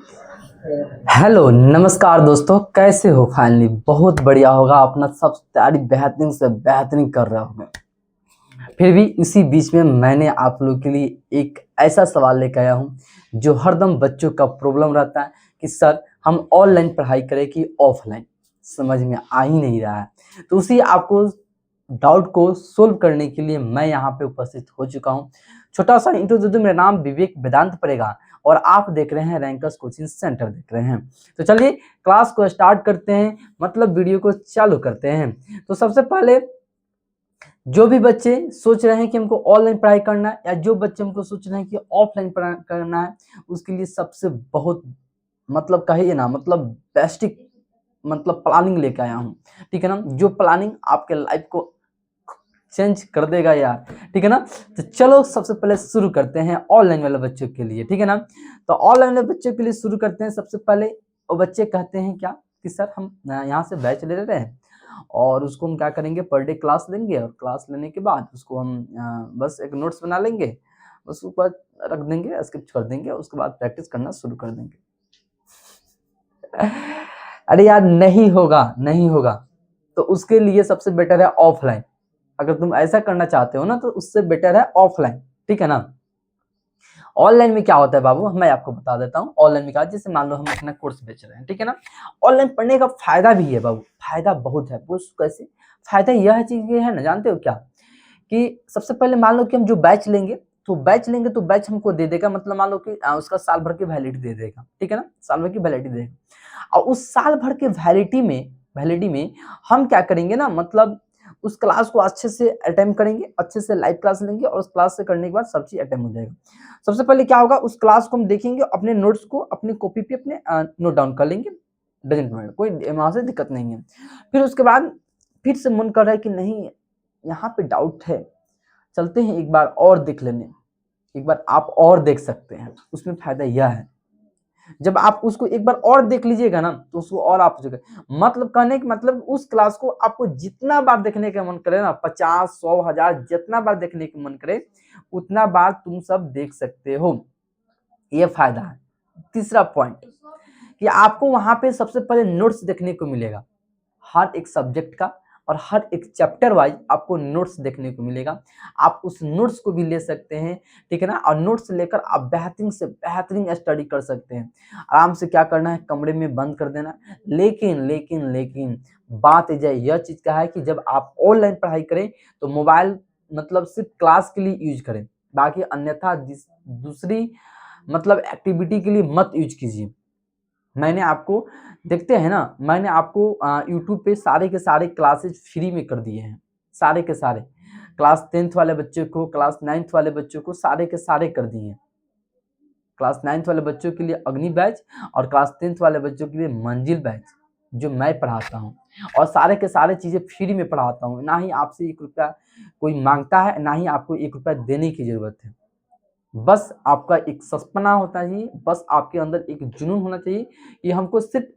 Hello नमस्कार दोस्तों, कैसे हो? फाइनली बहुत बढ़िया होगा, अपना सब तैयारी बेहतरीन से बेहतरीन कर रहा हूँ। फिर भी इसी बीच में मैंने आप लोगों के लिए एक ऐसा सवाल लेकर आया हूँ जो हरदम बच्चों का प्रॉब्लम रहता है कि सर हम ऑनलाइन पढ़ाई करें कि ऑफलाइन, समझ में आ ही नहीं रहा है। तो उसी आपको डाउट को सोल्व करने के लिए मैं यहाँ पे उपस्थित हो चुका हूँ। छोटा सा इंट्रो दे दूं, मेरा नाम विवेक वेदांत पड़ेगा और आप देख रहे हैं रैंकर्स कोचिंग सेंटर देख रहे हैं। तो चलिए क्लास को स्टार्ट करते हैं, मतलब वीडियो को चालू करते हैं। तो सबसे पहले जो भी बच्चे सोच रहे हैं कि हमको ऑनलाइन पढ़ाई करना है या जो बच्चे हमको सोच रहे हैं कि ऑफलाइन पढ़ाई करना है, उसके लिए सबसे बहुत मतलब कहिए ना, मतलब बेस्टिक मतलब प्लानिंग लेके आया हूँ। ठीक है ना, जो प्लानिंग आपके लाइफ को चेंज कर देगा यार। ठीक है ना, तो चलो सबसे पहले शुरू करते हैं ऑनलाइन वाले बच्चों के लिए। ठीक है ना, तो ऑनलाइन वाले बच्चों के लिए शुरू करते हैं। सबसे पहले वो बच्चे कहते हैं क्या कि सर हम यहाँ से बैच ले रहे हैं और उसको हम क्या करेंगे, पर डे क्लास लेंगे और क्लास लेने के बाद उसको हम बस एक नोट्स बना लेंगे, उसके ऊपर रख देंगे, स्किप कर देंगे, उसके बाद प्रैक्टिस करना शुरू कर देंगे। अरे यार नहीं होगा, नहीं होगा। तो उसके लिए सबसे बेटर है ऑफलाइन। अगर तुम ऐसा करना चाहते हो ना तो उससे बेटर है ऑफलाइन। ठीक है ना, ऑनलाइन में क्या होता है बाबू, मैं आपको बता देता हूँ। ऑनलाइन में क्या, जैसे मान लो हम अपना कोर्स बेच रहे हैं, ठीक है ना। ऑनलाइन पढ़ने का फायदा भी है बाबू, फायदा बहुत है। वो कैसे फायदा, यह चीज ये है ना, जानते हो क्या, कि सबसे पहले मान लो कि हम जो बैच लेंगे तो बैच हमको दे देगा, मतलब मान लो कि उसका साल भर की वैलिडिटी दे देगा। ठीक है ना, साल भर की वैलिडिटी देगा और उस साल भर के वैलिडिटी में हम क्या करेंगे ना, मतलब उस क्लास को अच्छे से अटेम्प्ट करेंगे, अच्छे से लाइव क्लास लेंगे और उस क्लास से करने के बाद सब चीज अटेम्प्ट हो जाएगा। सबसे पहले क्या होगा, उस क्लास को हम देखेंगे, अपने नोट्स को अपनी कॉपी पे अपने नोट डाउन कर लेंगे, डजेंट मैटर, कोई वहां से दिक्कत नहीं है। फिर उसके बाद फिर से मन कर रहा है कि नहीं, यहाँ पे डाउट है, चलते हैं एक बार और देख लेने। एक बार आप और देख सकते हैं, उसमें फायदा यह है, जब आप उसको एक बार और देख लीजिएगा ना तो उसको और आप मतलब कहने का मतलब उस क्लास को आपको जितना बार देखने का मन करे ना, 50, 100, 1000 जितना बार देखने का मन करे उतना बार तुम सब देख सकते हो। ये फायदा है। तीसरा पॉइंट कि आपको वहां पे सबसे पहले नोट्स देखने को मिलेगा, हर एक सब्जेक्ट का और हर एक चैप्टर वाइज आपको नोट्स देखने को मिलेगा। आप उस नोट्स को भी ले सकते हैं। ठीक है ना, और नोट्स लेकर आप बेहतरीन से बेहतरीन स्टडी कर सकते हैं। आराम से क्या करना है, कमरे में बंद कर देना। लेकिन लेकिन लेकिन बात यह चीज का है कि जब आप ऑनलाइन पढ़ाई करें तो मोबाइल मतलब सिर्फ क्लास के लिए यूज करें, बाकी अन्यथा दूसरी मतलब एक्टिविटी के लिए मत यूज कीजिए। मैंने आपको देखते हैं ना, मैंने आपको यूट्यूब पे सारे के सारे क्लासेस फ्री में कर दिए हैं, सारे के सारे क्लास 10th वाले बच्चों को, क्लास 9th वाले बच्चों को सारे के सारे कर दिए हैं। क्लास 9th वाले बच्चों के लिए अग्नि बैच और क्लास 10th वाले बच्चों के लिए मंजिल बैच जो मैं पढ़ाता हूँ, और सारे के सारे चीजें फ्री में पढ़ाता हूँ। ना ही आपसे 1 रुपया कोई मांगता है, ना ही आपको 1 रुपया देने की जरूरत है। बस आपका एक सपना होता चाहिए, बस आपके अंदर एक जुनून होना चाहिए कि हमको सिर्फ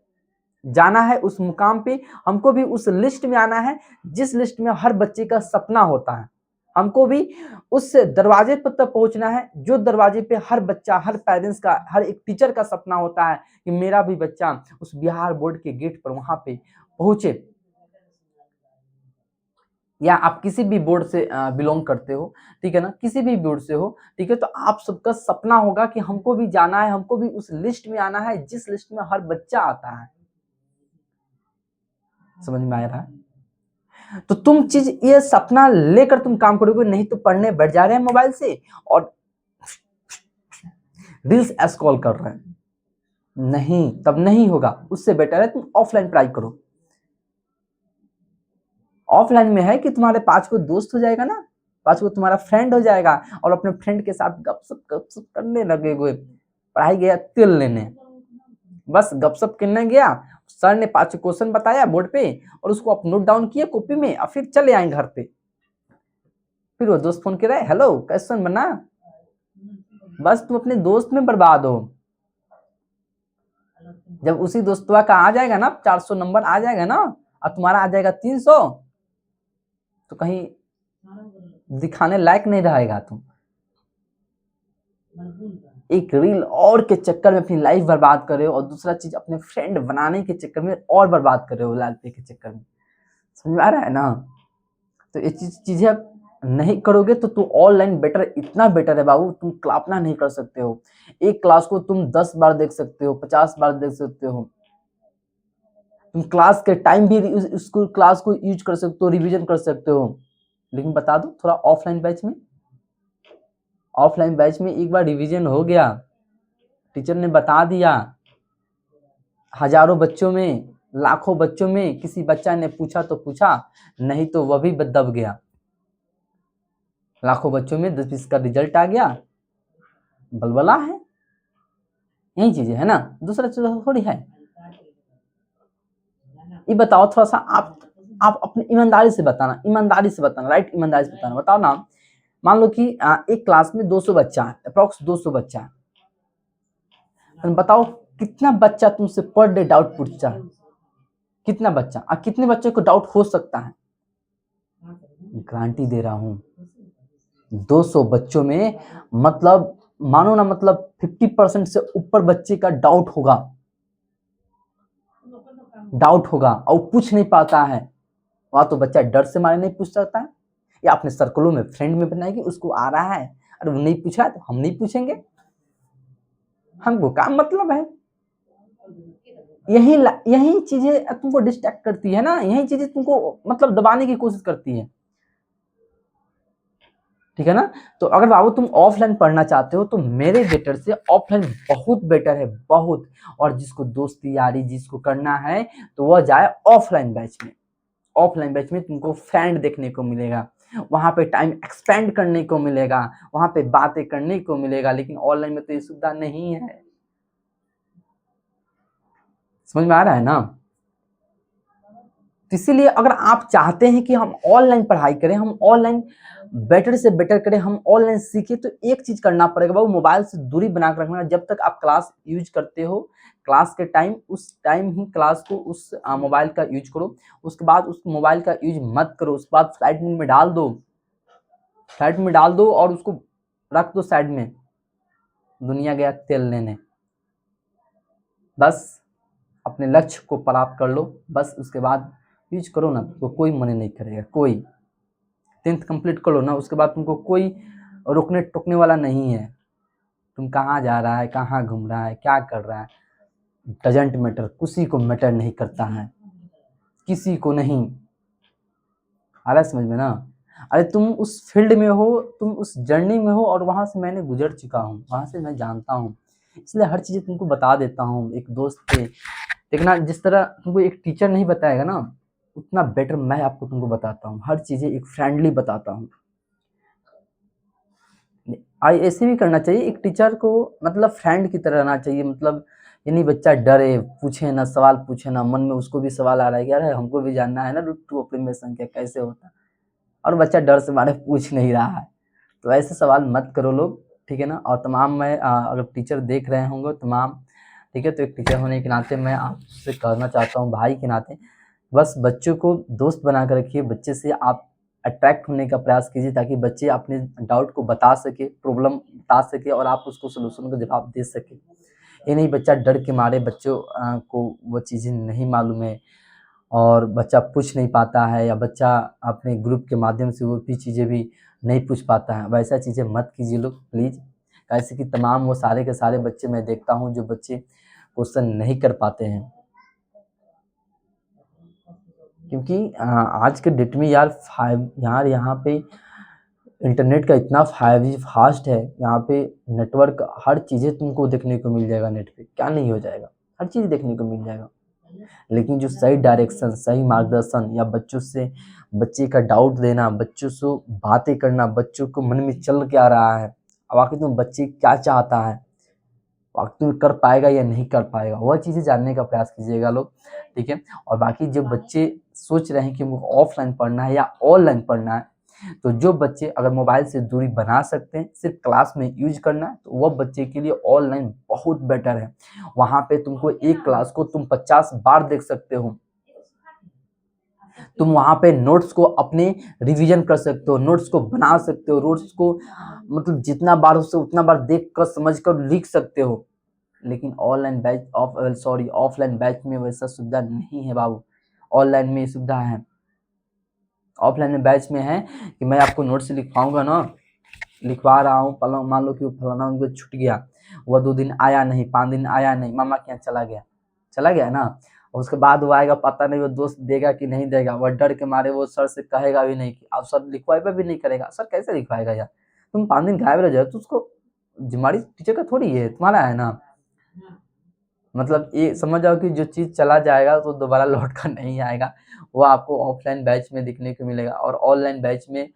जाना है उस मुकाम पे, हमको भी उस लिस्ट में आना है जिस लिस्ट में हर बच्चे का सपना होता है। हमको भी उस दरवाजे पर तक पहुंचना है जो दरवाजे पे हर बच्चा, हर पेरेंट्स का, हर एक टीचर का सपना होता है कि मेरा भी बच्चा उस बिहार बोर्ड के गेट पर वहां पे पहुंचे। या आप किसी भी बोर्ड से बिलोंग करते हो, ठीक है ना, किसी भी बोर्ड से हो, ठीक है, तो आप सबका सपना होगा कि हमको भी जाना है, हमको भी उस लिस्ट में आना है जिस लिस्ट में हर बच्चा आता है। समझ में आ रहा है? तो तुम चीज ये सपना लेकर तुम काम करोगे, नहीं तो पढ़ने बैठ जा रहे हैं मोबाइल से और रील्स स्क्रॉल कर रहे हैं, नहीं, तब नहीं होगा। उससे बेटर है तुम ऑफलाइन पढ़ाई करो। ऑफलाइन में है कि तुम्हारे 5 को दोस्त हो जाएगा ना, 5 को तुम्हारा फ्रेंड हो जाएगा और अपने फ्रेंड के साथ गपशप करने लगेगे। पढ़ाई गया तिल लेने, बस गपशप करने गया, सर ने 5 क्वेश्चन बताया बोर्ड पे और उसको आप नोट डाउन किए कॉपी में और फिर चले आए घर पे। फिर वो दोस्त फोन कर रहा है, हेलो क्वेश्चन बना, बस तुम अपने दोस्त में बर्बाद हो। जब उसी दोस्तवा का आ जाएगा ना 400 नंबर आ जाएगा ना और तुम्हारा आ जाएगा 300, तो कहीं दिखाने लायक नहीं रहेगा तुम। एक रील और के चक्कर में अपनी लाइफ बर्बाद कर रहे हो, और दूसरा चीज अपने फ्रेंड बनाने के चक्कर में और बर्बाद कर रहे हो लालपे के चक्कर में। समझ में आ रहा है ना? तो ये चीजें आप नहीं करोगे तो तू ऑनलाइन बेटर, इतना बेटर है बाबू, तुम कल्पना नहीं कर सकते हो। एक क्लास को तुम 10 बार देख सकते हो, 50 बार देख सकते हो। तुम क्लास के टाइम भी उसको क्लास को यूज कर सकते हो, रिवीजन कर सकते हो। लेकिन बता दो थोड़ा ऑफलाइन बैच में एक बार रिवीजन हो गया, टीचर ने बता दिया, हजारों बच्चों में, लाखों बच्चों में किसी बच्चा ने पूछा तो पूछा, नहीं तो वह भी दब गया। लाखों बच्चों में 10-20 का रिजल्ट आ गया, बलबला है। यही चीजें है ना, दूसरा चीज थोड़ी है। ये बताओ थोड़ा सा आप अपनी ईमानदारी से बताना, राइट, ईमानदारी से बताना। बताओ ना, मान लो कि एक क्लास में 200 बच्चा है, अप्रोक्स 200 बच्चा है, तो बताओ कितना बच्चा तुमसे पर डे डाउट पूछता है? कितना बच्चा, कितने बच्चों को डाउट हो सकता है? गारंटी दे रहा हूं 200 बच्चों में, मतलब मानो ना, मतलब 50% से ऊपर बच्चे का डाउट होगा, और पूछ नहीं पाता है। वहां तो बच्चा डर से मारे नहीं पूछ सकता है, या अपने सर्कलों में फ्रेंड में बनाएगी, उसको आ रहा है, अरे वो नहीं पूछा तो हम नहीं पूछेंगे, हमको क्या मतलब है। यही चीजें तुमको डिस्ट्रैक्ट करती है ना, यही चीजें तुमको मतलब दबाने की कोशिश करती है, ठीक है ना? तो अगर बाबू तुम ऑफलाइन पढ़ना चाहते हो तो मेरे बेटर से ऑफलाइन बहुत बेटर है, बहुत। और जिसको दोस्ती यारी जिसको करना है तो वह जाए ऑफलाइन बैच में। ऑफलाइन बैच में तुमको फ्रेंड देखने को मिलेगा, वहां पे टाइम एक्सपेंड करने को मिलेगा, वहां पे बातें करने को मिलेगा, लेकिन ऑनलाइन में तो ये सुविधा नहीं है। समझ में आ रहा है ना? तो इसीलिए अगर आप चाहते हैं कि हम ऑनलाइन पढ़ाई करें, हम ऑनलाइन बेटर से बेटर करें, हम ऑनलाइन सीखें, तो एक चीज करना पड़ेगा बाबू, मोबाइल से दूरी बना कर रखना। जब तक आप क्लास यूज करते हो, क्लास के टाइम, उस टाइम ही क्लास को उस मोबाइल का यूज करो। उसके बाद उस मोबाइल का यूज मत करो, उसके बाद फ्लाइट मोड में डाल दो, और उसको रख दो साइड में, दुनिया गया तेल लेने। बस अपने लक्ष्य को प्राप्त कर लो, बस उसके बाद यूज करो ना, तो कोई मना नहीं करेगा, कोई। 10th कंप्लीट कर लो ना, उसके बाद तुमको कोई रोकने टोकने वाला नहीं है। तुम कहाँ जा रहा है, कहाँ घूम रहा है, क्या कर रहा है, डजेंट मैटर, किसी को मैटर नहीं करता है, किसी को नहीं। आ रहा है समझ में ना? अरे तुम उस फील्ड में हो, तुम उस जर्नी में हो, और वहां से मैंने गुजर चुका हूँ, वहां से मैं जानता हूँ, इसलिए हर चीजें तुमको बता देता हूँ एक दोस्त से। देखना, जिस तरह तुमको एक टीचर नहीं बताएगा ना, उतना बेटर मैं आपको तुमको बताता हूँ, हर चीजें एक फ्रेंडली बताता हूँ। ऐसे भी करना चाहिए, एक टीचर को मतलब फ्रेंड की तरह रहना चाहिए, मतलब ये नहीं बच्चा डरे, पूछे ना, सवाल पूछे ना, मन में उसको भी सवाल आ रहा है कि अरे हमको भी जानना है ना रूट टू ऑप्टिमाइजेशन क्या कैसे होता है, और बच्चा डर से मारे पूछ नहीं रहा है। तो ऐसे सवाल मत करो लोग, ठीक है ना? और तमाम मैं अगर टीचर देख रहे होंगे तमाम, ठीक है, तो एक टीचर होने के नाते मैं आपसे कहना चाहता हूँ, भाई के नाते, बस बच्चों को दोस्त बना कर रखिए, बच्चे से आप अट्रैक्ट होने का प्रयास कीजिए, ताकि बच्चे अपने डाउट को बता सके, प्रॉब्लम बता सके, और आप उसको सोल्यूशन का जवाब दे सके। ये नहीं बच्चा डर के मारे, बच्चों को वो चीज़ें नहीं मालूम है, और बच्चा पूछ नहीं पाता है, या बच्चा अपने ग्रुप के माध्यम से वो भी चीज़ें भी नहीं पूछ पाता है। वैसा चीज़ें मत कीजिए लोग प्लीज़। ऐसे कि तमाम वो सारे के सारे बच्चे मैं देखता हूँ जो बच्चे क्वेश्चन नहीं कर पाते हैं, क्योंकि आज के डेट में यार यार यहाँ पे इंटरनेट का इतना 5G फास्ट है, यहाँ पे नेटवर्क, हर चीज़ें तुमको देखने को मिल जाएगा नेट पे, क्या नहीं हो जाएगा, हर चीज़ देखने को मिल जाएगा। लेकिन जो सही डायरेक्शन, सही मार्गदर्शन, या बच्चों से बच्चे का डाउट देना, बच्चों से बातें करना, बच्चों को मन में चल क्या रहा है, अब आखिर तुम बच्चे क्या चाहता है, तुम कर पाएगा या नहीं कर पाएगा, वह चीज़ें जानने का प्रयास कीजिएगा लोग, ठीक है? और बाकी जो बच्चे सोच रहे हैं कि मुझे ऑफलाइन पढ़ना है या ऑनलाइन पढ़ना है, तो जो बच्चे अगर मोबाइल से दूरी बना सकते हैं, सिर्फ क्लास में यूज करना है, तो वह बच्चे के लिए ऑनलाइन बहुत बेटर है। वहां पे तुमको एक क्लास को तुम 50 बार देख सकते हो, तुम वहाँ पे नोट्स को अपने रिवीजन कर सकते हो, नोट्स को बना सकते हो, नोट्स को मतलब जितना बार उससे उतना बार देख कर समझ कर लिख सकते हो। लेकिन ऑनलाइन बैच ऑफलाइन बैच में वैसा सुविधा नहीं है बाबू। ऑनलाइन में सुविधा है, ऑफलाइन में बैच में है कि मैं आपको नोट्स लिखवाऊंगा ना, लिखवा रहा हूँ, मान लो कि फलाना उनको छूट गया, वह 2 दिन आया नहीं, 5 दिन आया नहीं, मामा के यहाँ चला गया ना, उसके बाद वो आएगा, पता नहीं वो दोस्त देगा कि नहीं देगा, वह डर के मारे वो सर से कहेगा भी नहीं कि आप सर लिखवाएगा भी नहीं करेगा। सर कैसे लिखवाएगा यार, तुम 5 दिन गायब रह जाओ तो उसको जिम्मेदारी टीचर का थोड़ी है, तुम्हारा है ना। मतलब ये समझ जाओ कि जो चीज़ चला जाएगा तो दोबारा लौट कर नहीं आएगा, वो आपको ऑफलाइन बैच में देखने को मिलेगा। और ऑनलाइन बैच में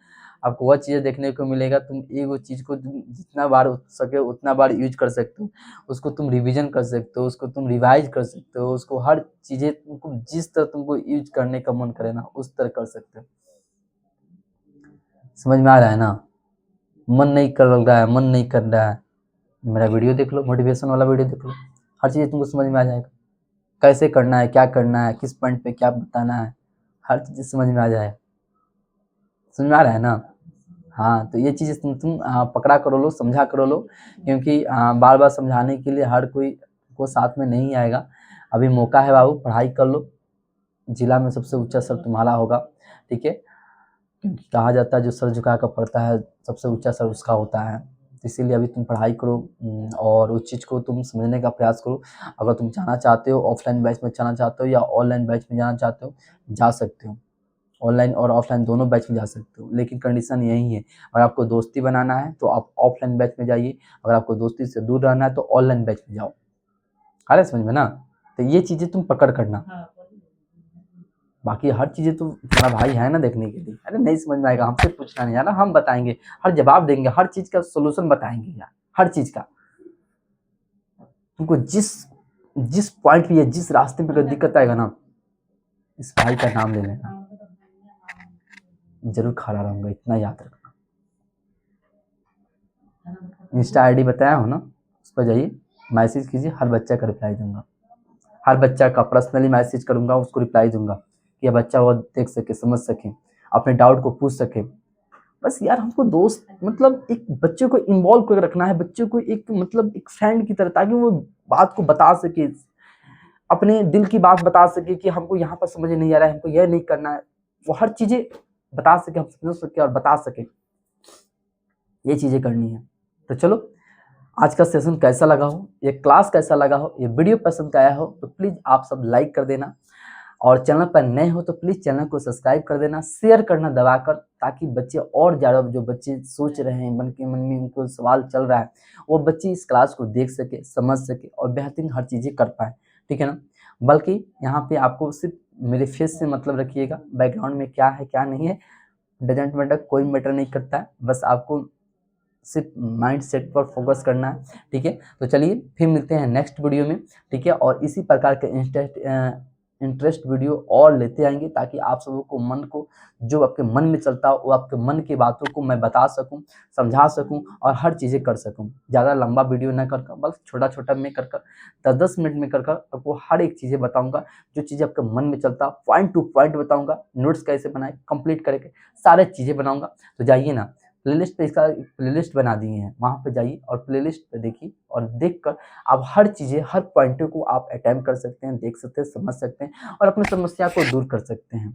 आपको वह चीज़ें देखने को मिलेगा, तुम एक वो चीज़ को तुम जितना बार हो सके उतना बार यूज कर सकते हो, उसको तुम रिवीजन कर सकते हो, उसको तुम रिवाइज कर सकते हो, उसको हर चीज़ें तुमको जिस तरह तुमको यूज करने का मन करे ना उस तरह कर सकते हो। समझ में आ रहा है ना। मन नहीं कर रहा है, मन नहीं कर रहा है, मेरा वीडियो देख लो, मोटिवेशन वाला वीडियो देख लो, हर चीज़ तुमको समझ में आ जाएगा, कैसे करना है, क्या करना है, किस पॉइंट पे क्या बताना है, हर चीज़ समझ में आ जाएगा। समझ में आ रहा है ना। हाँ, तो ये चीज़ तुम पकड़ा करो लो, समझा करो लो, क्योंकि बार बार समझाने के लिए हर कोई को साथ में नहीं आएगा। अभी मौका है बाबू, पढ़ाई कर लो, जिला में सबसे ऊंचा सर तुम्हारा होगा, ठीक है। क्योंकि कहा जाता है जो सर झुका कर पढ़ता है सबसे ऊंचा सर उसका होता है। इसीलिए अभी तुम पढ़ाई करो और उस चीज़ को तुम समझने का प्रयास करो। अगर तुम जाना चाहते हो ऑफलाइन बैच में जाना चाहते हो या ऑनलाइन बैच में जाना चाहते हो, जा सकते हो, ऑनलाइन और ऑफलाइन दोनों बैच में जा सकते हो। लेकिन कंडीशन यही है, अगर आपको दोस्ती बनाना है तो आप ऑफलाइन बैच में जाइए, अगर आपको दोस्ती से दूर रहना है तो ऑनलाइन बैच में जाओ। आ रहा है समझ में ना। तो ये चीज़ें तुम पकड़ करना, बाकी हर चीज़ें तो तुम्हारा भाई है ना देखने के लिए। अरे नहीं समझ में आएगा हमसे पूछना नहीं यार, हम बताएंगे, हर जवाब देंगे, हर चीज़ का सोल्यूशन बताएंगे यार, हर चीज़ का। तुमको जिस जिस पॉइंट पे या जिस रास्ते पे अगर दिक्कत आएगा ना, इस भाई का नाम ले लेना, जरूर खड़ा रहूंगा, इतना याद रखना। इंस्टा आईडी बताया हो ना, उस पर जाइए, मैसेज कीजिए, हर बच्चा का रिप्लाई दूंगा, हर बच्चा का पर्सनली मैसेज करूंगा, उसको रिप्लाई दूंगा कि यह बच्चा वो देख सके, समझ सके, अपने डाउट को पूछ सके। बस यार हमको दोस्त मतलब एक बच्चे को इन्वॉल्व करके रखना है, बच्चे को एक मतलब एक फ्रेंड की तरह, ताकि वो बात को बता सके, अपने दिल की बात बता सके कि हमको यहाँ पर समझ नहीं आ रहा है, हमको यह नहीं करना है, वो हर चीजें बता सके, हम समझ सके और बता सके, ये चीजें करनी है। तो चलो, आज का सेशन कैसा लगा हो, ये क्लास कैसा लगा हो, ये वीडियो पसंद आया हो तो प्लीज आप सब लाइक कर देना, और चैनल पर नए हो तो प्लीज चैनल को सब्सक्राइब कर देना, शेयर करना दबाकर, ताकि बच्चे और ज़्यादा, जो बच्चे सोच रहे हैं, मन में उनको सवाल चल रहा है, वो बच्चे इस क्लास को देख सके, समझ सके और बेहतरीन हर चीज़ें कर पाए, ठीक है ना। बल्कि यहाँ पे आपको सिर्फ मेरे फेस से मतलब रखिएगा, बैकग्राउंड में क्या है क्या नहीं है डजेंट मैटर, कोई मैटर नहीं करता है, बस आपको सिर्फ माइंड सेट पर फोकस करना है, ठीक है। तो चलिए फिर मिलते हैं नेक्स्ट वीडियो में, ठीक है, और इसी प्रकार के इंटरेस्ट वीडियो और लेते आएंगे, ताकि आप सबों को मन को, जो आपके मन में चलता हो, वो आपके मन की बातों को मैं बता सकूं, समझा सकूं और हर चीज़ें कर सकूं। ज़्यादा लंबा वीडियो ना कर कर, बस छोटा छोटा में कर कर 10-10 मिनट में कर कर आपको हर एक चीज़ें बताऊंगा, जो चीज़ें आपके मन में चलता, पॉइंट टू पॉइंट बताऊंगा, नोट्स कैसे बनाए कंप्लीट करके सारे चीज़ें बनाऊंगा। तो जाइए ना, प्लेलिस्ट पे इसका प्लेलिस्ट बना दिए हैं, वहाँ पे जाइए और प्लेलिस्ट पे देखिए, और देखकर आप हर चीज़ें, हर पॉइंट को आप अटेम्प्ट कर सकते हैं, देख सकते हैं, समझ सकते हैं और अपनी समस्या को दूर कर सकते हैं,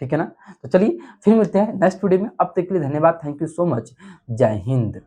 ठीक है ना। तो चलिए फिर मिलते हैं नेक्स्ट वीडियो में, अब तक के लिए धन्यवाद, थैंक यू सो मच, जय हिंद।